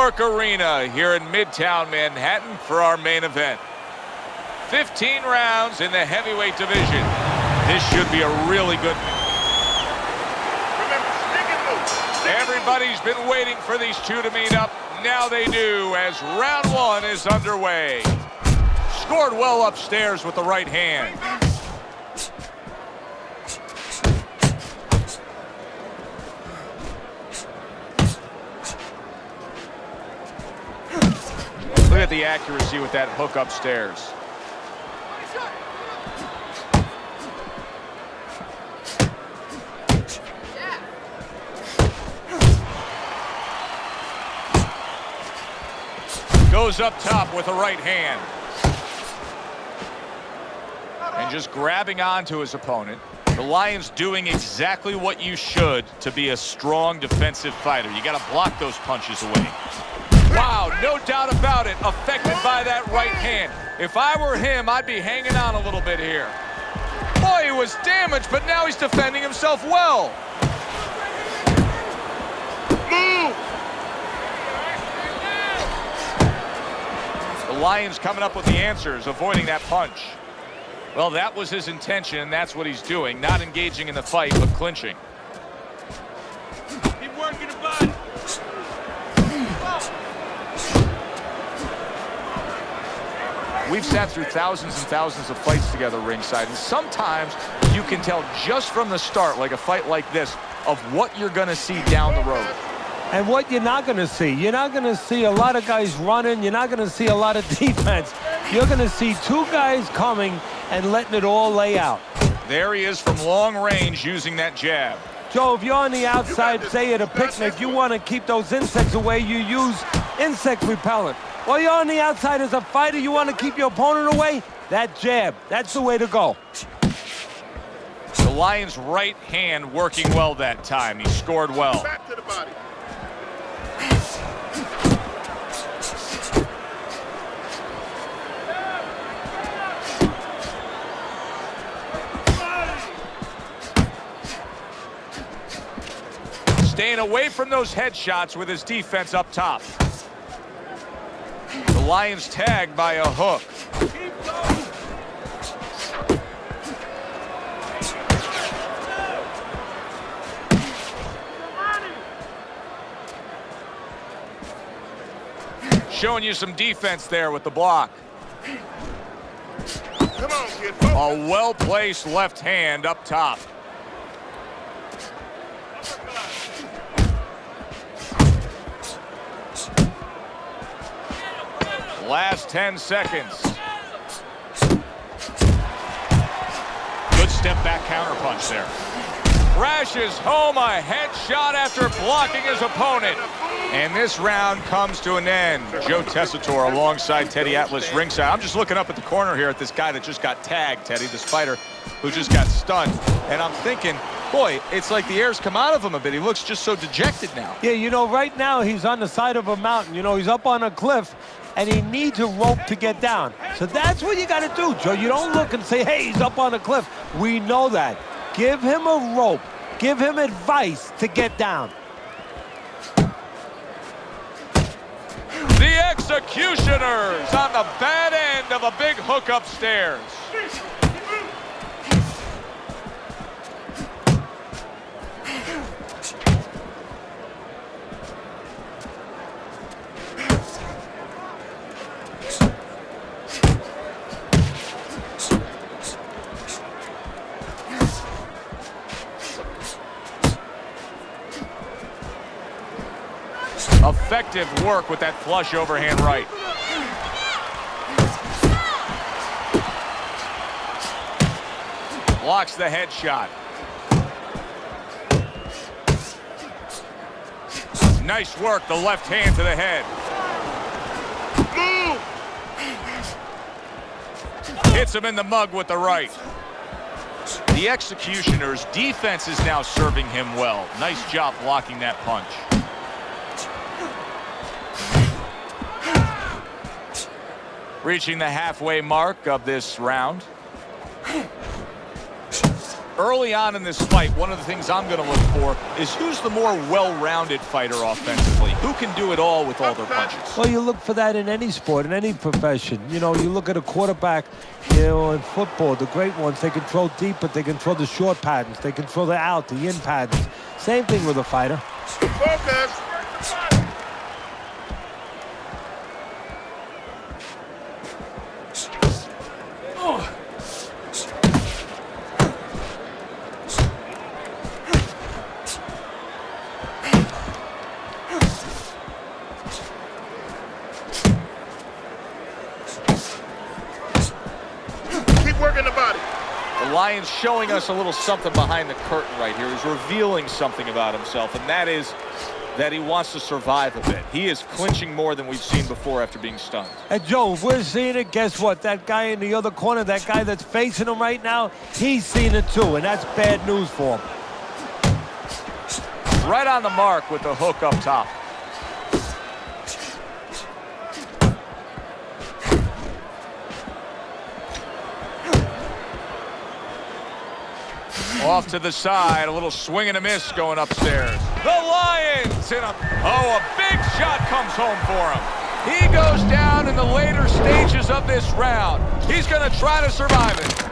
York Arena here in Midtown Manhattan for our main event. 15 rounds in the heavyweight division. This should be a really good match. Everybody's been waiting for these two to meet up. Now they do as round one is underway. Scored well upstairs with the right hand. Look at the accuracy with that hook upstairs. Goes up top with the right hand. And just grabbing onto his opponent. The Lion's doing exactly what you should to be a strong defensive fighter. You got to block those punches away. Wow, no doubt about it, affected by that right hand. If I were him, I'd be hanging on a little bit here. Boy, he was damaged, but now he's defending himself well. Move! The Lion's coming up with the answers, avoiding that punch. Well, that was his intention, and that's what he's doing. Not engaging in the fight, but clinching. Keep working the body. We've sat through thousands and thousands of fights together ringside, and sometimes you can tell just from the start, like a fight like this, of what you're going to see down the road. And what you're not going to see. You're not going to see a lot of guys running. You're not going to see a lot of defense. You're going to see two guys coming and letting it all lay out. There he is from long range using that jab. Joe, if you're on the outside, say at a picnic, you want to keep those insects away, you use insect repellent. While you're on the outside as a fighter, you want to keep your opponent away, that jab, that's the way to go. The Lion's right hand working well that time. He scored well. Back to the body. Staying away from those headshots with his defense up top. The Lion's tagged by a hook. Showing you some defense there with the block. Come on, kid. A well-placed left hand up top. Last 10 seconds. Good step back counter punch there. Crashes home a headshot after blocking his opponent. And this round comes to an end. Joe Tessitore alongside Teddy Atlas ringside. I'm just looking up at the corner here at this guy that just got tagged, Teddy, this fighter who just got stunned. And I'm thinking, boy, it's like the air's come out of him a bit. He looks just so dejected now. Yeah, you know, right now he's on the side of a mountain. You know, he's up on a cliff, and he needs a rope to get down. So that's what you got to do, Joe. You don't look and say, hey, he's up on a cliff. We know that. Give him a rope. Give him advice to get down. The Executioners on the bad end of a big hook upstairs. Effective work with that flush overhand right. Blocks the headshot. Nice work, the left hand to the head. Hits him in the mug with the right. The Executioner's defense is now serving him well. Nice job blocking that punch. Reaching the halfway mark of this round. Early on in this fight, one of the things I'm going to look for is who's the more well-rounded fighter offensively. Who can do it all with all their punches? Well, you look for that in any sport, in any profession. You know, you look at a quarterback, you know, in football, the great ones, they can throw deep, but they can throw the short patterns. They can throw the out, the in patterns. Same thing with a fighter. Focus. Working the body. The Lions showing us a little something behind the curtain right here. He's revealing something about himself, and that is that he wants to survive a bit. He is clinching more than we've seen before after being stunned. And Joe, if we're seeing it, guess what? That guy in the other corner, that guy that's facing him right now, he's seen it too, and that's bad news for him. Right on the mark with the hook up top. Off to the side, a little swing and a miss going upstairs. The Lions a big shot comes home for him. He goes down in the later stages of this round. He's going to try to survive it.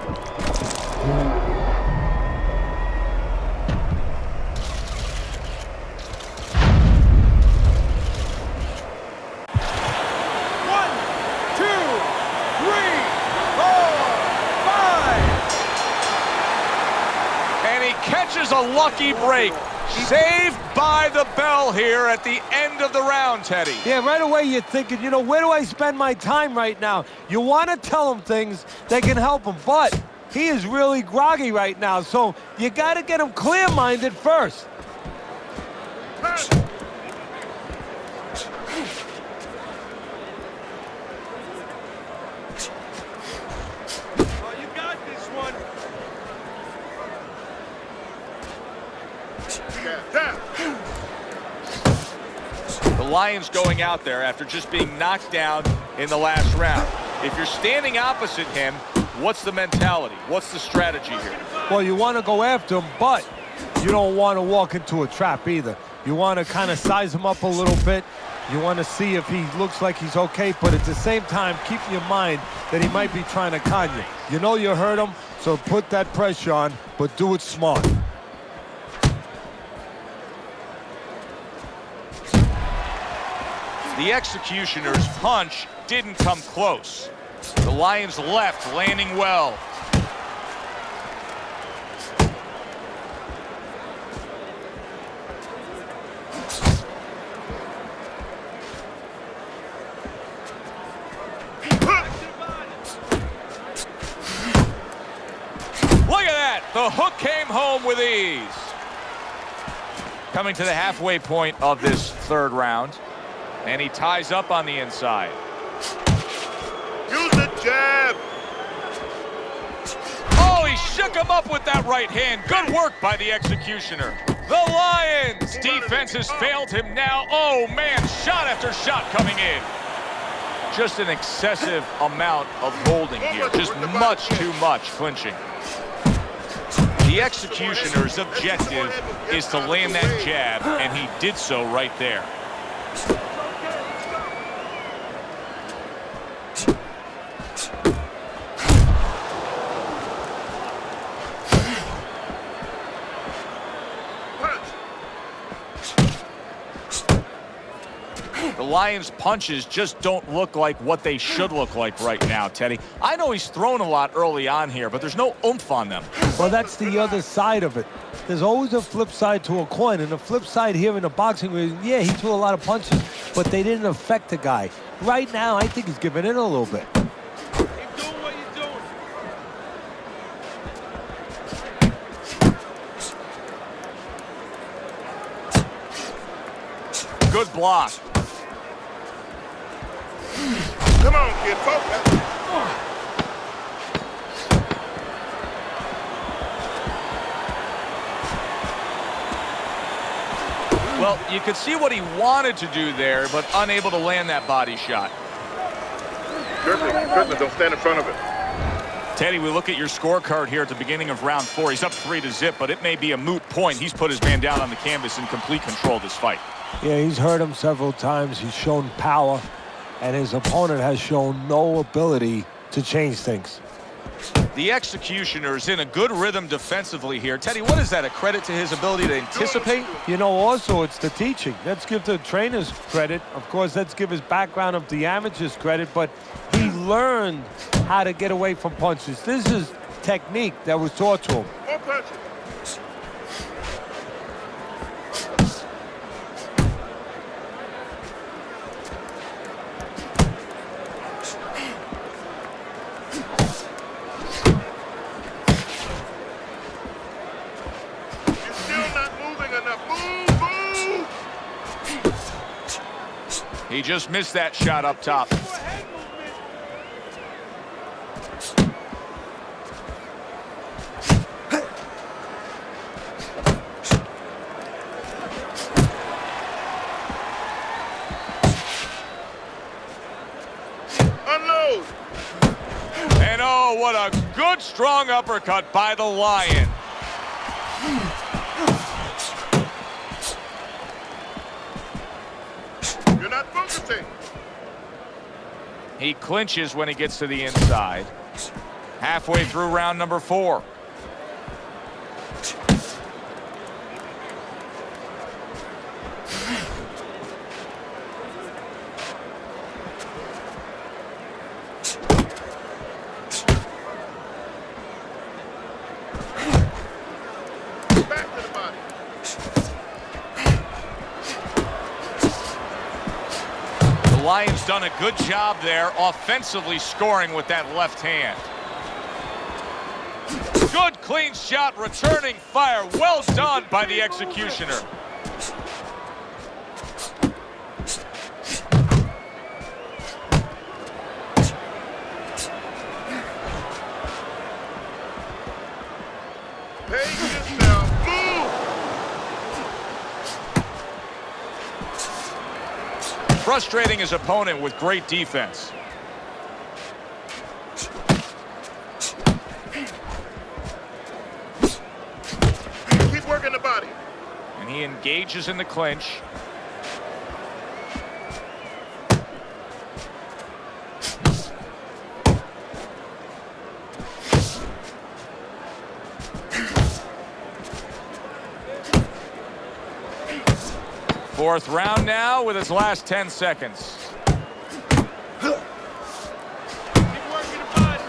Catches a lucky break. Saved by the bell here at the end of the round, Teddy. Yeah, right away you're thinking, you know, where do I spend my time right now? You want to tell him things that can help him, but he is really groggy right now, so you got to get him clear-minded first. The Lions going out there after just being knocked down in the last round. If you're standing opposite him, what's the mentality? What's the strategy here? Well, you want to go after him, but you don't want to walk into a trap either. You want to kind of size him up a little bit. You want to see if he looks like he's okay, but at the same time, keep in mind that he might be trying to con you. You know you hurt him, so put that pressure on, but do it smart. The executioner's punch didn't come close. The Lions left landing well. Look at that! The hook came home with ease. Coming to the halfway point of this third round. And he ties up on the inside. Use the jab. Oh, he shook him up with that right hand. Good work by the executioner. The Lions defense has failed him now. Oh, man, shot after shot coming in. Just an excessive amount of holding here. Just much too much clinching. The executioner's objective is to land that jab, and he did so right there. The Lions' punches just don't look like what they should look like right now, Teddy. I know he's thrown a lot early on here, but there's no oomph on them. Well, that's the other side of it. There's always a flip side to a coin, and the flip side here in the boxing ring, yeah, he threw a lot of punches, but they didn't affect the guy. Right now, I think he's giving in a little bit. Keep doing what you're doing. Good block. Come on, kid, focus. Well, you could see what he wanted to do there, but unable to land that body shot. Griffin, don't stand in front of it. Teddy, we look at your scorecard here at the beginning of round 4. He's up 3-0, but it may be a moot point. He's put his man down on the canvas in complete control of this fight. Yeah, he's hurt him several times. He's shown power, and his opponent has shown no ability to change things. The executioner is in a good rhythm defensively here. Teddy, what is that, a credit to his ability to anticipate? You know, also, it's the teaching. Let's give the trainers credit. Of course, let's give his background of the amateurs credit, but he learned how to get away from punches. This is technique that was taught to him. More punches. You're still not moving enough. Move, move! He just missed that shot up top. Unload! And oh, what a good strong uppercut by the Lion. You're not focusing. He clinches when he gets to the inside. Halfway through round number 4. Back to the body. The Lions done a good job there offensively scoring with that left hand. Good clean shot, returning fire. Well done by the executioner. Patience now. Move! Frustrating his opponent with great defense. Keep working the body. And he engages in the clinch. Fourth round now with his last 10 seconds. Keep working the body.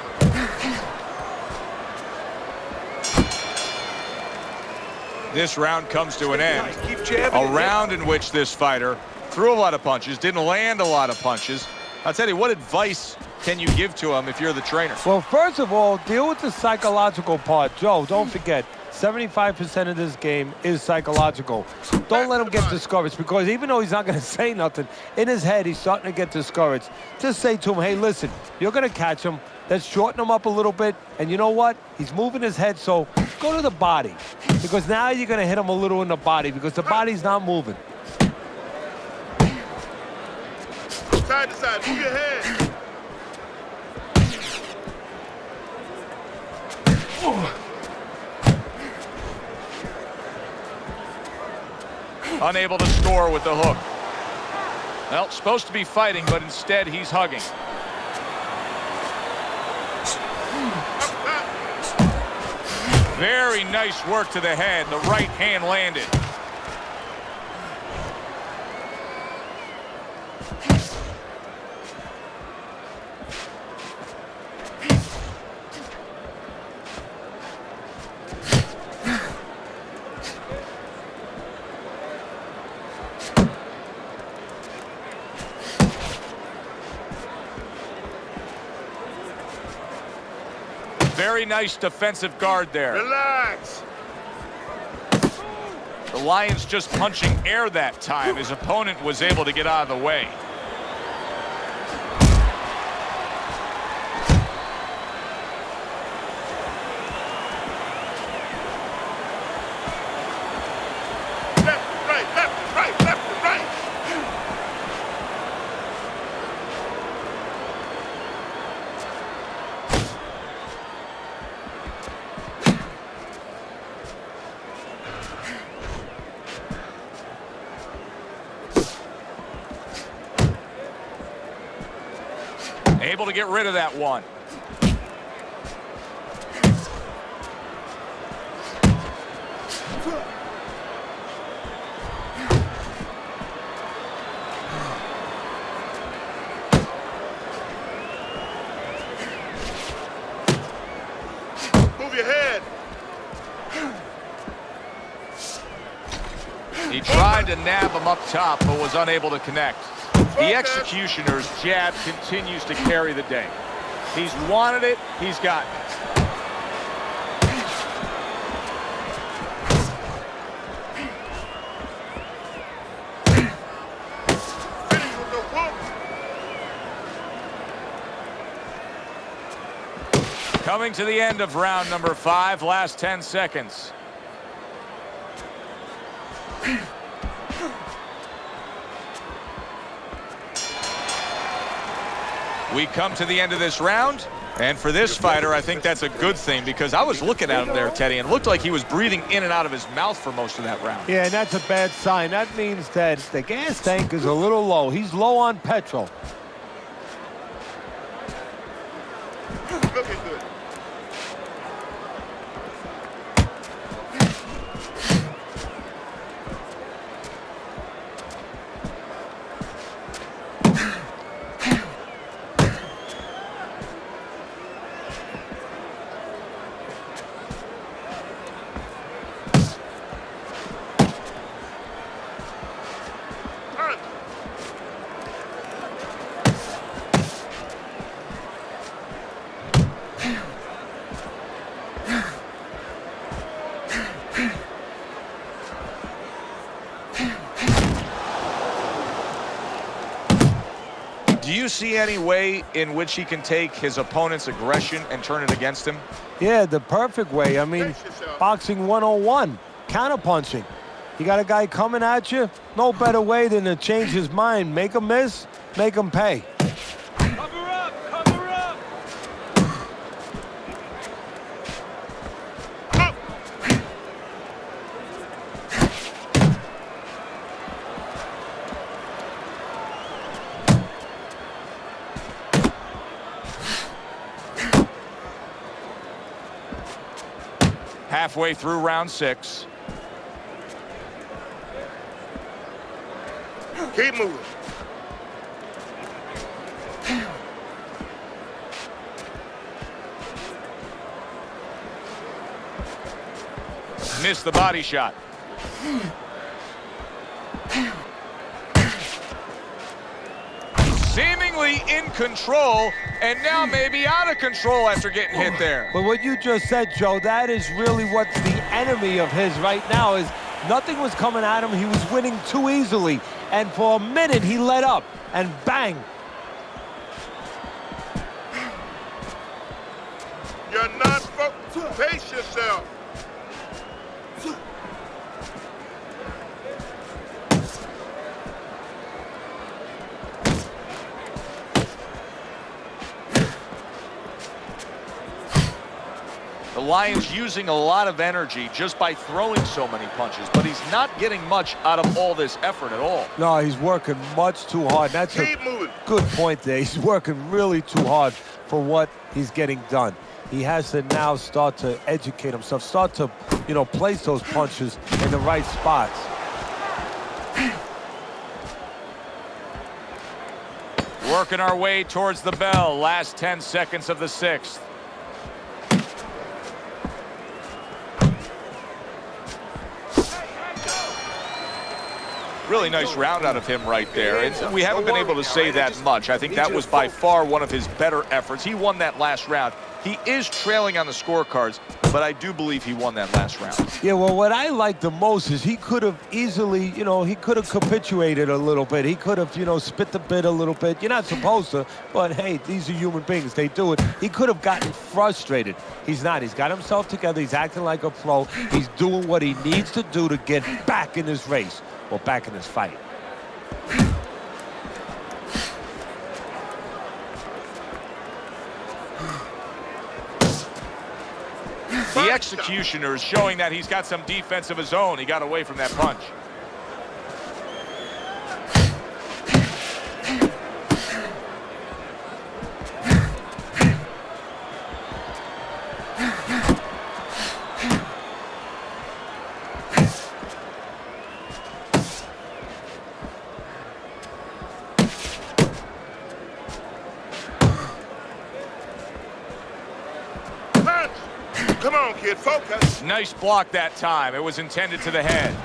This round comes to an end. Keep jabbing. A round in which this fighter threw a lot of punches, didn't land a lot of punches. I'll tell you, what advice can you give to him if you're the trainer? Well, first of all, deal with the psychological part. Joe, don't forget, 75% of this game is psychological. Don't let him get discouraged, because even though he's not going to say nothing, in his head, he's starting to get discouraged. Just say to him, hey, listen, you're going to catch him. Let's shorten him up a little bit. And you know what? He's moving his head, so go to the body. Because now you're going to hit him a little in the body, because the body's not moving. Side to side. Move your head. Unable to score with the hook. Well, supposed to be fighting, but instead he's hugging. Very nice work to the head. The right hand landed. Very nice defensive guard there. Relax. The Lions just punching air that time. His opponent was able to get out of the way. Left, right, left, right, left, right. Able to get rid of that one. Move your head. He tried to nab him up top, but was unable to connect. The executioner's jab continues to carry the day. He's wanted it, he's gotten it. Finish with the hook. Coming to the end of round number 5, last 10 seconds. We come to the end of this round, and for this fighter, I think that's a good thing, because I was looking at him there, Teddy, and it looked like he was breathing in and out of his mouth for most of that round. Yeah, and that's a bad sign. That means that the gas tank is a little low. He's low on petrol. Looking good. Do you see any way in which he can take his opponent's aggression and turn it against him? Yeah, the perfect way. I mean, boxing 101, counterpunching. You got a guy coming at you, no better way than to change his mind. Make him miss, make him pay. Cover up, cover up. Up. Halfway through round 6. Keep moving. Missed the body shot. Seemingly in control, and now maybe out of control after getting hit there. But what you just said, Joe, that is really what's the enemy of his right now, is nothing was coming at him. He was winning too easily. And for a minute, he let up, and bang. You're not focused. Pace yourself. The Lion's using a lot of energy just by throwing so many punches, but he's not getting much out of all this effort at all. No, he's working much too hard. That's a Keep moving. good point there. He's working really too hard for what he's getting done. He has to now start to educate himself, start to, place those punches in the right spots. Working our way towards the bell. Last 10 seconds of the 6th. Really nice round out of him right there. And we haven't been able to say that much. I think that was by far one of his better efforts. He won that last round. He is trailing on the scorecards, but I do believe he won that last round. Yeah, well, what I like the most is he could have easily, he could have capitulated a little bit. He could have, spit the bit a little bit. You're not supposed to, but hey, these are human beings. They do it. He could have gotten frustrated. He's not. He's got himself together. He's acting like a pro. He's doing what he needs to do to get back in this race or back in this fight. The executioner is showing that he's got some defense of his own. He got away from that punch. Come on, kid, focus. Nice block that time. It was intended to the head.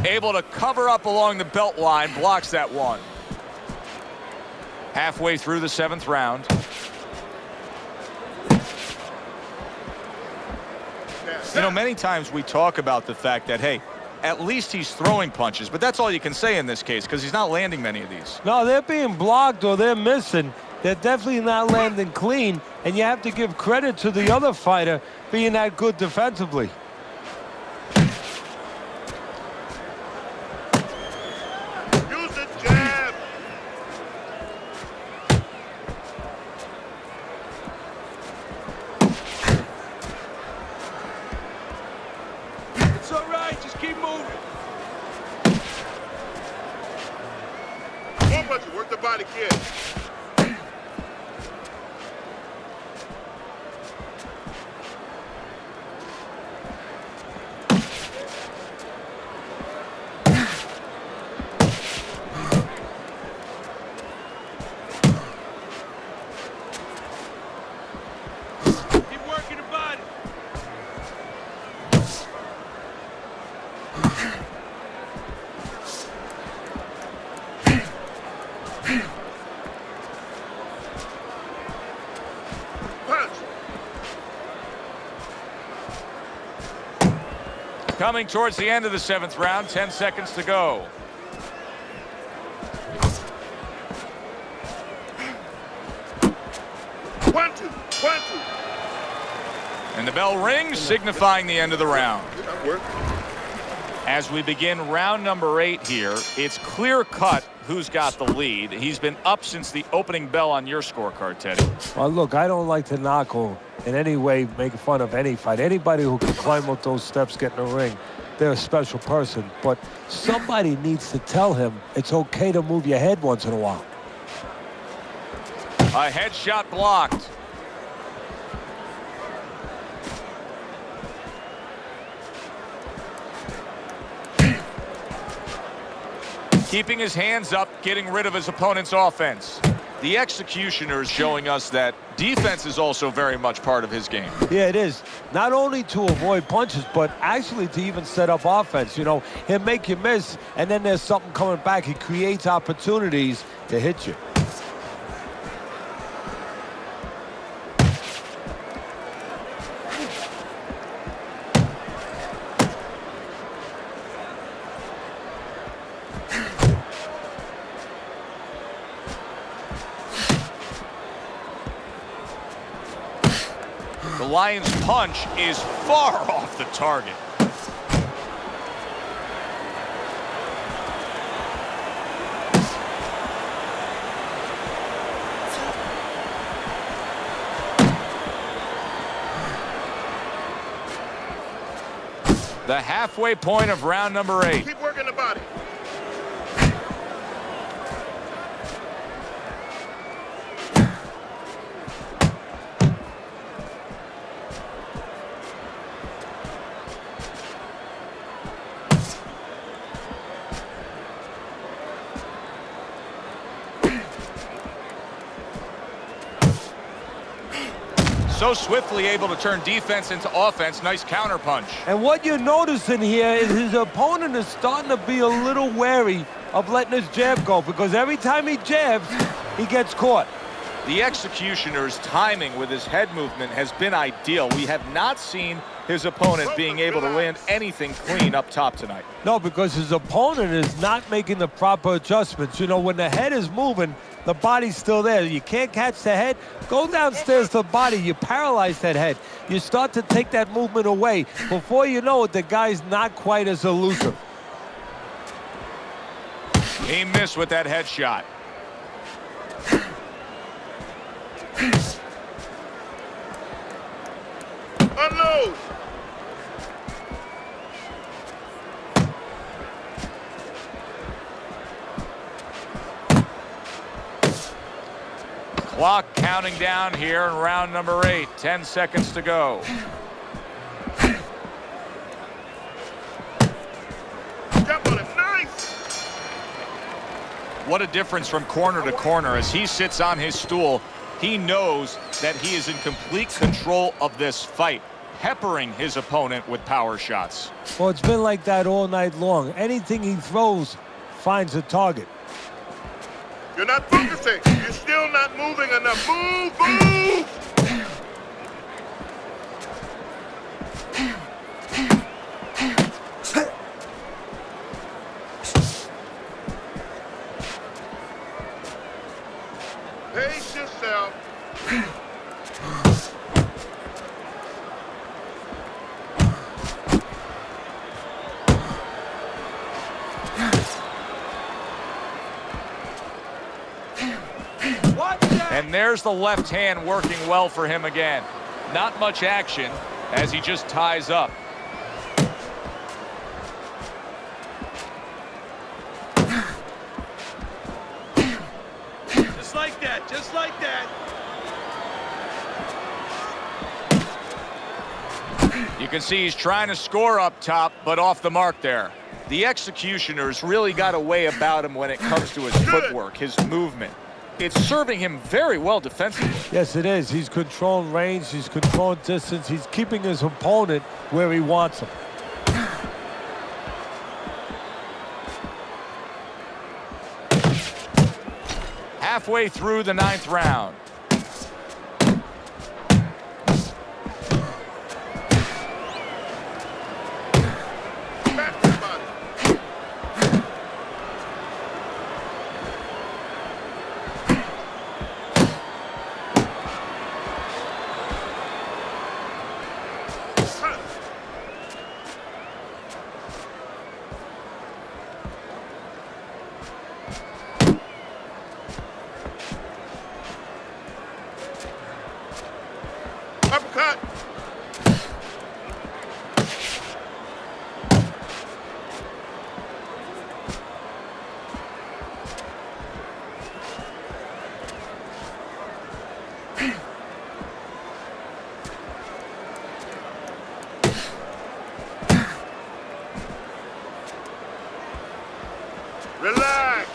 Able to cover up along the belt line, blocks that one. Halfway through the 7th round. You know, many times we talk about the fact that, hey, at least he's throwing punches, but that's all you can say in this case because he's not landing many of these. No, they're being blocked or they're missing. They're definitely not landing clean, and you have to give credit to the other fighter being that good defensively. Use the jab. It's all right. Just keep moving. One punch, work the body, kid. Keep working the body. Punch. Coming towards the end of the 7th round, 10 seconds to go. One, two. One, two. And the bell rings, signifying the end of the round. Did not work. As we begin round number 8 here, it's clear cut who's got the lead. He's been up since the opening bell on your scorecard, Teddy. Well, look, I don't like to knock or in any way make fun of any fight. Anybody who can climb up those steps, get in the ring, they're a special person. But somebody needs to tell him it's okay to move your head once in a while. A headshot blocked. Keeping his hands up, getting rid of his opponent's offense. The executioner is showing us that defense is also very much part of his game. Yeah, it is. Not only to avoid punches, but actually to even set up offense. You know, he'll make you miss, and then there's something coming back. He creates opportunities to hit you. The Lions' punch is far off the target. The halfway point of round number 8. Keep working the body. So swiftly able to turn defense into offense. Nice counter punch. And what you're noticing here is his opponent is starting to be a little wary of letting his jab go, because every time he jabs, he gets caught. The executioner's timing with his head movement has been ideal. We have not seen his opponent being able to land anything clean up top tonight. No, because his opponent is not making the proper adjustments. You know, when the head is moving, the body's still there. You can't catch the head. Go downstairs to the body. You paralyze that head. You start to take that movement away. Before you know it, the guy's not quite as elusive. He missed with that headshot. Unload. Clock counting down here in round number 8. 10 seconds to go. Jump on it, nice. What a difference from corner to corner. As he sits on his stool, he knows that he is in complete control of this fight, peppering his opponent with power shots. Well, it's been like that all night long. Anything he throws finds a target. You're not focusing. You're still not moving enough. Move, move. Pace yourself. And there's the left hand working well for him again. Not much action as he just ties up. Just like that, just like that. You can see he's trying to score up top, but off the mark there. The executioner's really got a way about him when it comes to his footwork, his movement. It's serving him very well defensively. Yes, it is. He's controlling range. He's controlling distance. He's keeping his opponent where he wants him. Halfway through the 9th round. Back to the body. Uppercut. Relax.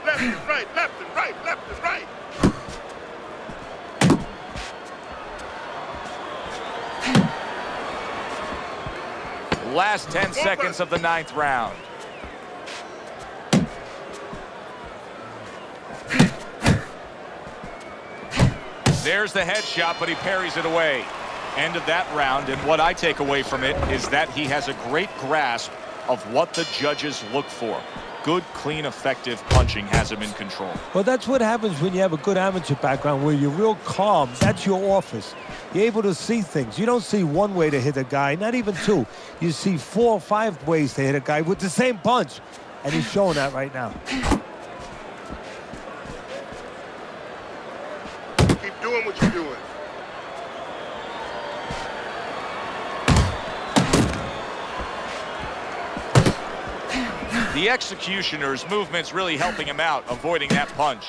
Left and right, left and right, left and right. Last 10 seconds of the 9th round. There's the headshot, but he parries it away. End of that round, and what I take away from it is that he has a great grasp of what the judges look for. Good, clean, effective punching has him in control. Well, that's what happens when you have a good amateur background where you're real calm. That's your office. You're able to see things. You don't see one way to hit a guy, not even two. You see 4 or 5 ways to hit a guy with the same punch. And he's showing that right now. Keep doing what you're doing. The executioner's movement's really helping him out, avoiding that punch.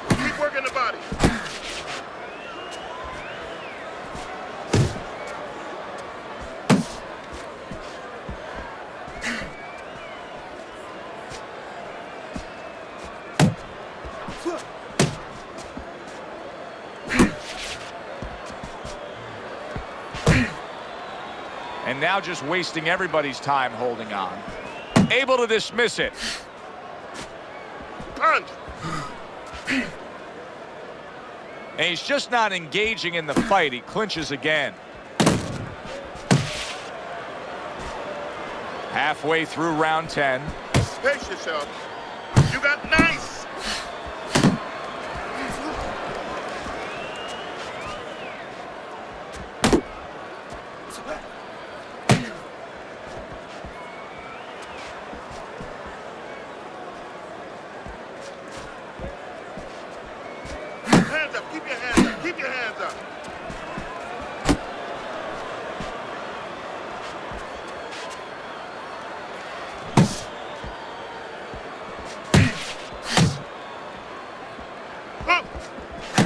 Keep working the body. And now just wasting everybody's time holding on. Able to dismiss it. Punch. And he's just not engaging in the fight. He clinches again. Halfway through round 10. Pace yourself. You got nice. Put your hands up.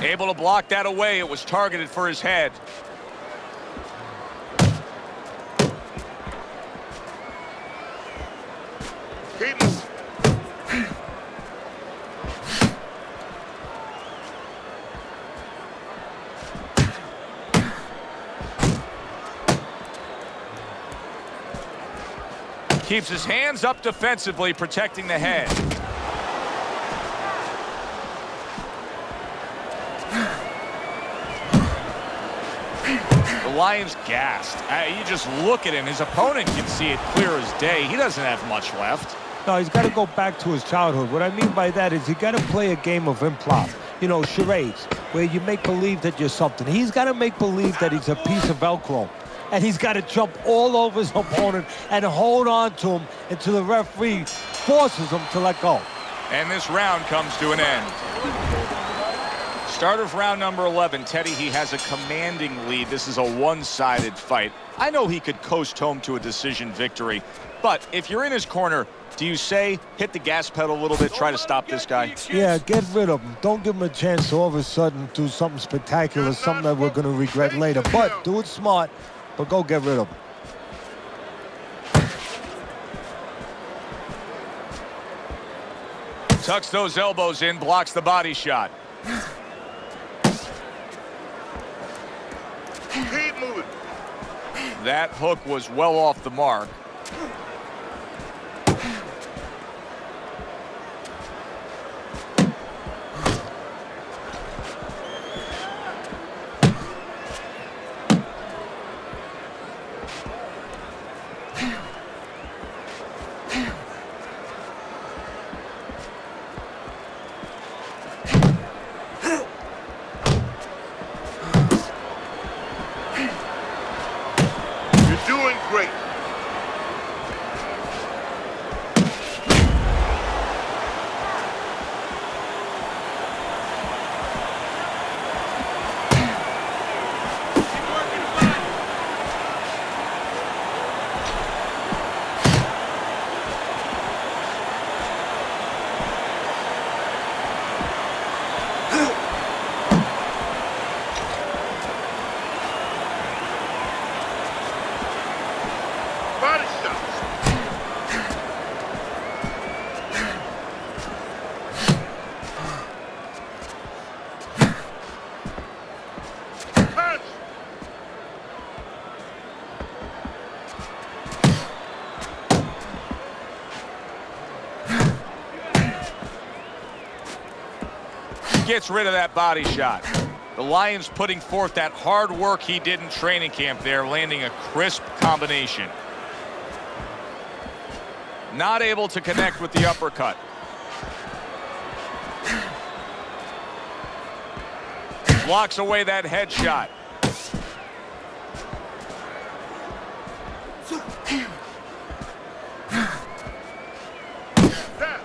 Able to block that away. It was targeted for his head. Keep moving. Keeps his hands up defensively, protecting the head. The Lions gassed. You just look at him. His opponent can see it clear as day. He doesn't have much left. No, he's got to go back to his childhood. What I mean by that is you got to play a game of improv. You know, charades, where you make believe that you're something. He's got to make believe that he's a piece of Velcro. And he's got to jump all over his opponent and hold on to him until the referee forces him to let go. And this round comes to an end. Start of round number 11. Teddy, he has a commanding lead. This is a one-sided fight. I know he could coast home to a decision victory, but if you're in his corner, do you say hit the gas pedal a little bit, try to stop this guy? Yeah, get rid of him. Don't give him a chance to all of a sudden do something spectacular, something that we're going to regret later. But do it smart, but go get rid of him. Tucks those elbows in, blocks the body shot. Keep moving. That hook was well off the mark. Doing great. Body shots. Punch. Gets rid of that body shot. The Lions putting forth that hard work he did in training camp there, landing a crisp combination. Not able to connect with the uppercut. Blocks away that headshot. Down.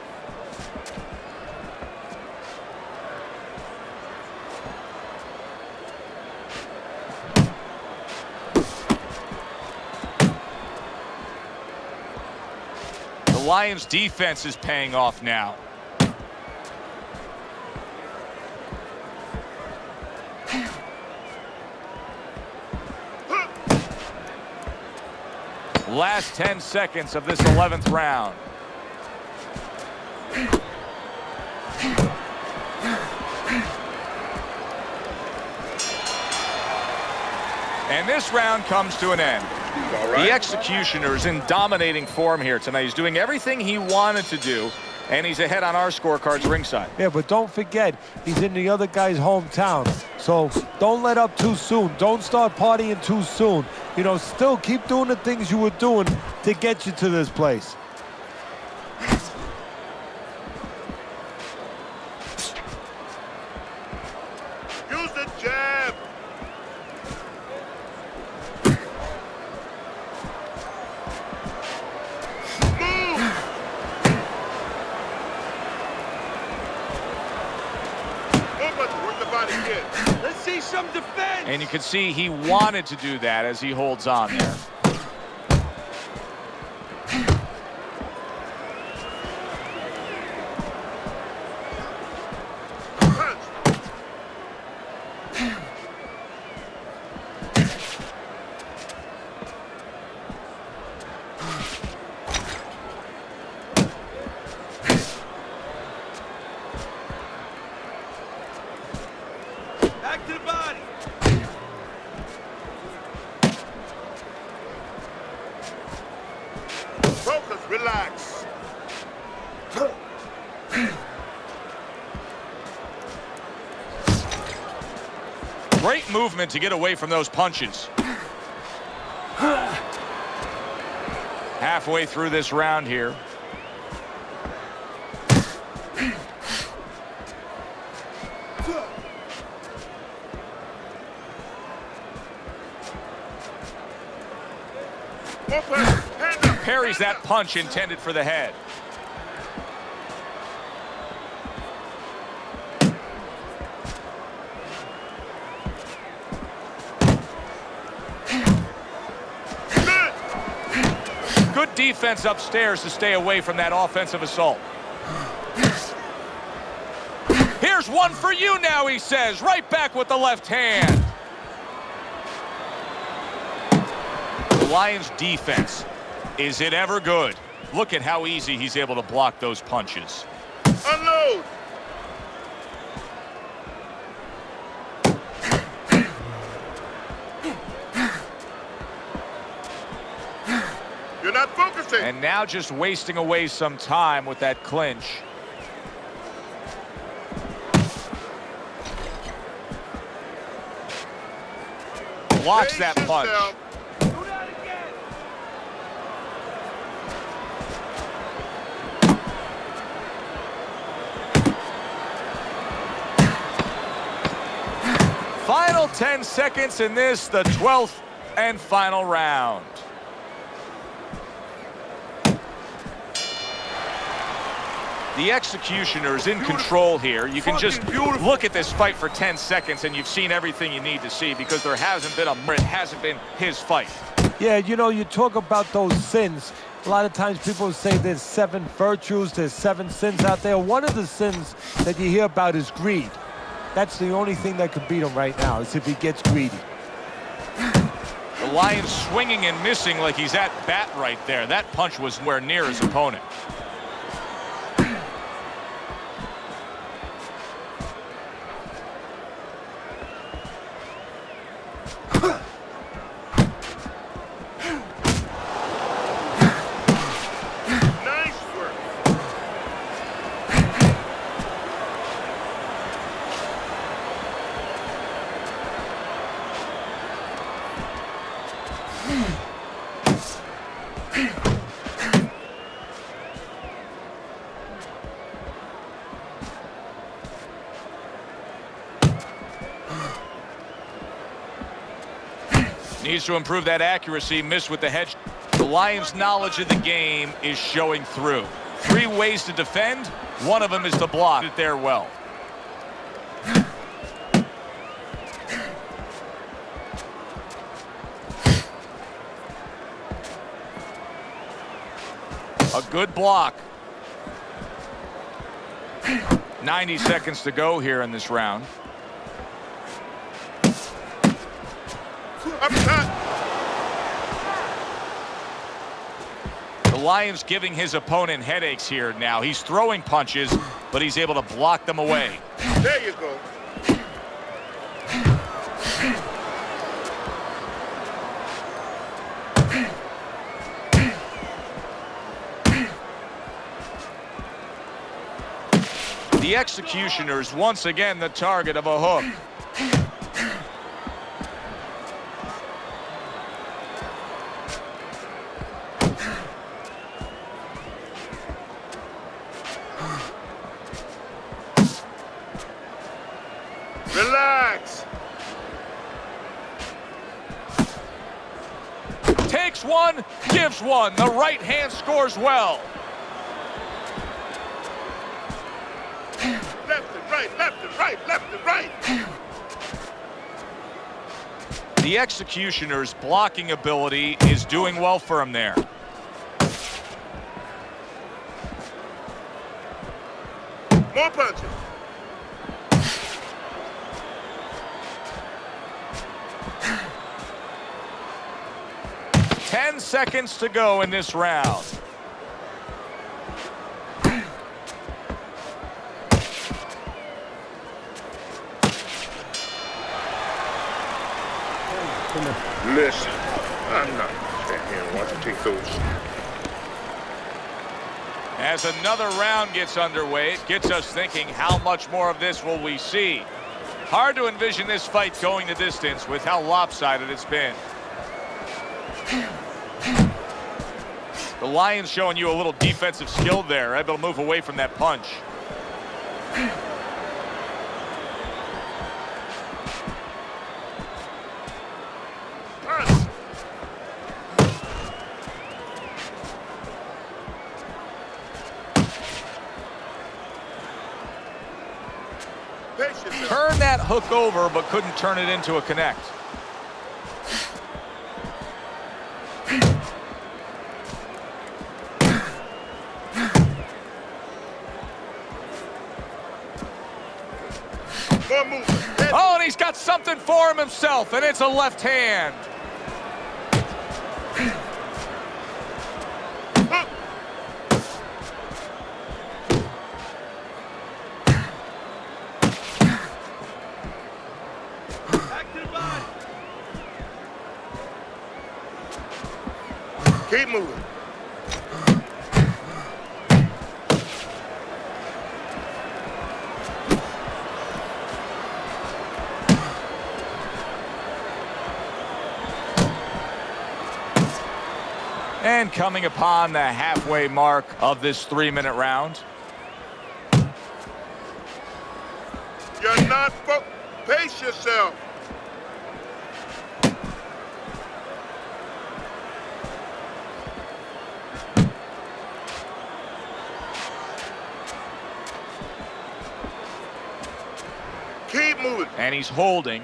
The Lions defense is paying off now. Last 10 seconds of this 11th round. And this round comes to an end. All right. The executioner is in dominating form here tonight. He's doing everything he wanted to do, and he's ahead on our scorecards ringside. Yeah, but don't forget, he's in the other guy's hometown. So don't let up too soon. Don't start partying too soon. You know, still keep doing the things you were doing to get you to this place. Use the jab. Move. Work the body again. Let's see some defense. And you can see he wanted to do that as he holds on there. Back to the body. Focus, relax. Great movement to get away from those punches. Halfway through this round here. Open, hand up. Parries that punch intended for the head. Good defense upstairs to stay away from that offensive assault. Here's one for you now, he says. Right back with the left hand. The Lions' defense, is it ever good? Look at how easy he's able to block those punches. Unload. You're not focusing. And now just wasting away some time with that clinch. Blocks that Pace punch. yourself. Do that again. Final 10 seconds in this, the 12th and final round. The executioner is in control here. You can just look at this fight for 10 seconds and you've seen everything you need to see because there hasn't been it hasn't been his fight. Yeah, you know, you talk about those sins. A lot of times people say there's 7 virtues, there's 7 sins out there. One of the sins that you hear about is greed. That's the only thing that could beat him right now, is if he gets greedy. The Lions swinging and missing like he's at bat right there. That punch was nowhere near his opponent. Nice work. Needs to improve that accuracy. Missed with the head. The Lions' knowledge of the game is showing through. 3 ways to defend. One of them is to block it there well. A good block. 90 seconds to go here in this round. Uppercut. The Lions giving his opponent headaches here now. He's throwing punches, but he's able to block them away. There you go. The executioner is once again the target of a hook. Relax. Takes one, gives one. The right hand scores well. Left and right, left and right, left and right. The executioner's blocking ability is doing well for him there. More punches. Ten seconds to go in this round. Listen, I'm not gonna stand here and watch you take those. As another round gets underway, it gets us thinking, how much more of this will we see? Hard to envision this fight going the distance with how lopsided it's been. The Lions showing you a little defensive skill there, able to move away from that punch. Turn that hook over, but couldn't turn it into a connect. Oh, and he's got something for him himself, and it's a left hand. Keep moving. And coming upon the halfway mark of this 3-minute round. You're not pace yourself. Keep moving. And he's holding.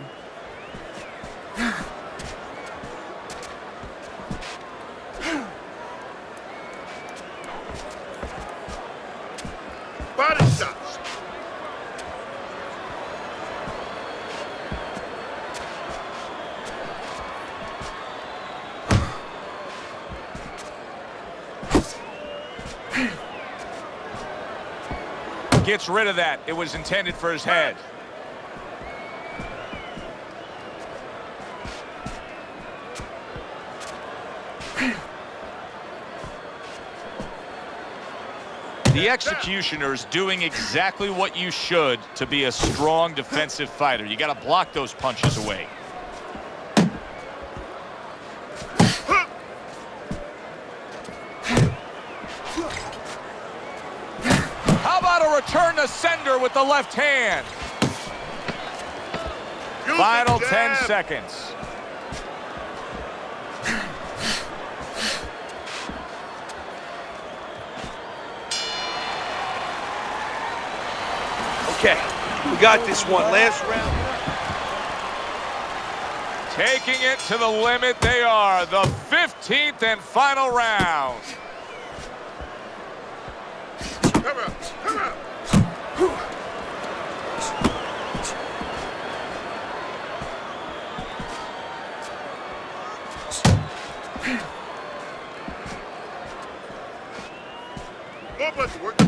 Body shots. Gets rid of that. It was intended for his head. The executioner's doing exactly what you should to be a strong defensive fighter. You got to block those punches away. How about a return to sender with the left hand? Final 10 seconds. Okay, we got this one. Last round. Taking it to the limit, they are. The 15th and final round. Come on, come on.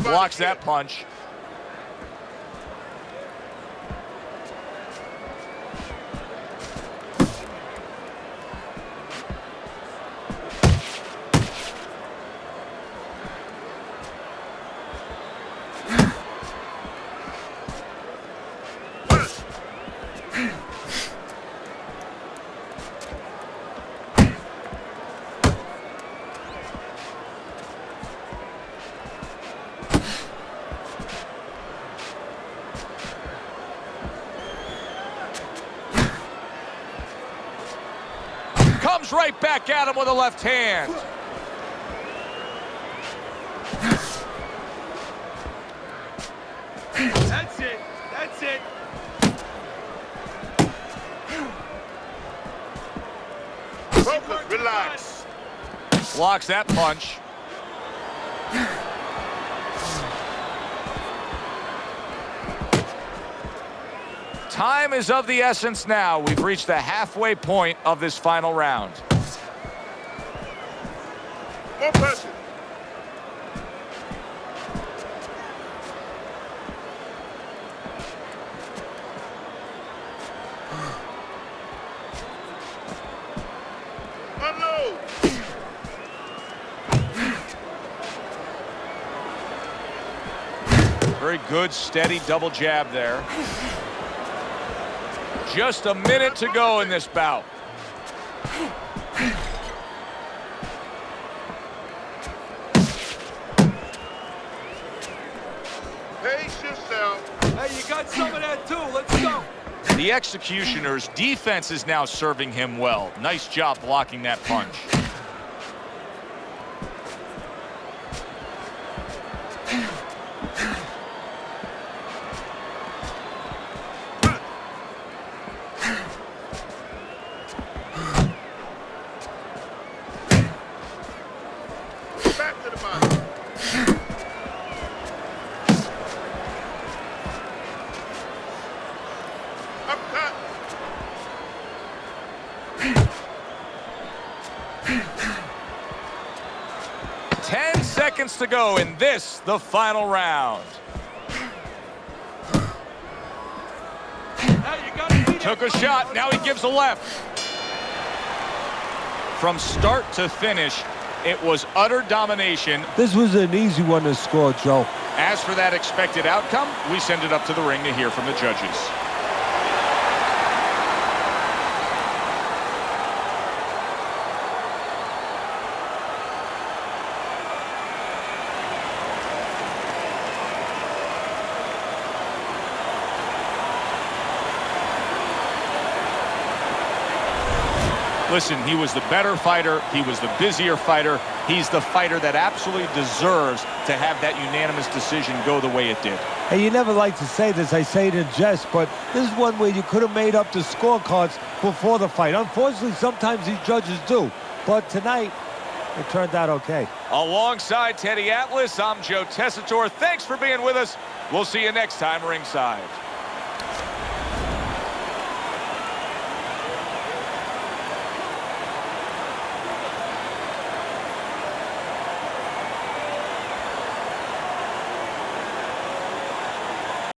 Blocks that punch. Comes right back at him with a left hand. That's it. That's it. Focus, relax. Blocks that punch. Time is of the essence now. We've reached the halfway point of this final round. More pressure. Unload. Very good, steady double jab there. Just a minute to go in this bout. Pace yourself. Hey, you got some of that too. Let's go. The Executioner's defense is now serving him well. Nice job blocking that punch. Back to the body. Upcut. 10 seconds to go in this, the final round. Hey, you got to Took a shot, now he gives a left. From start to finish, it was utter domination. This was an easy one to score, Joe. As for that expected outcome, we send it up to the ring to hear from the judges. Listen, he was the better fighter. He was the busier fighter. He's the fighter that absolutely deserves to have that unanimous decision go the way it did. Hey, you never like to say this, I say it in jest, but this is one where you could have made up the scorecards before the fight. Unfortunately, sometimes these judges do, but tonight, it turned out okay. Alongside Teddy Atlas, I'm Joe Tessitore. Thanks for being with us. We'll see you next time ringside.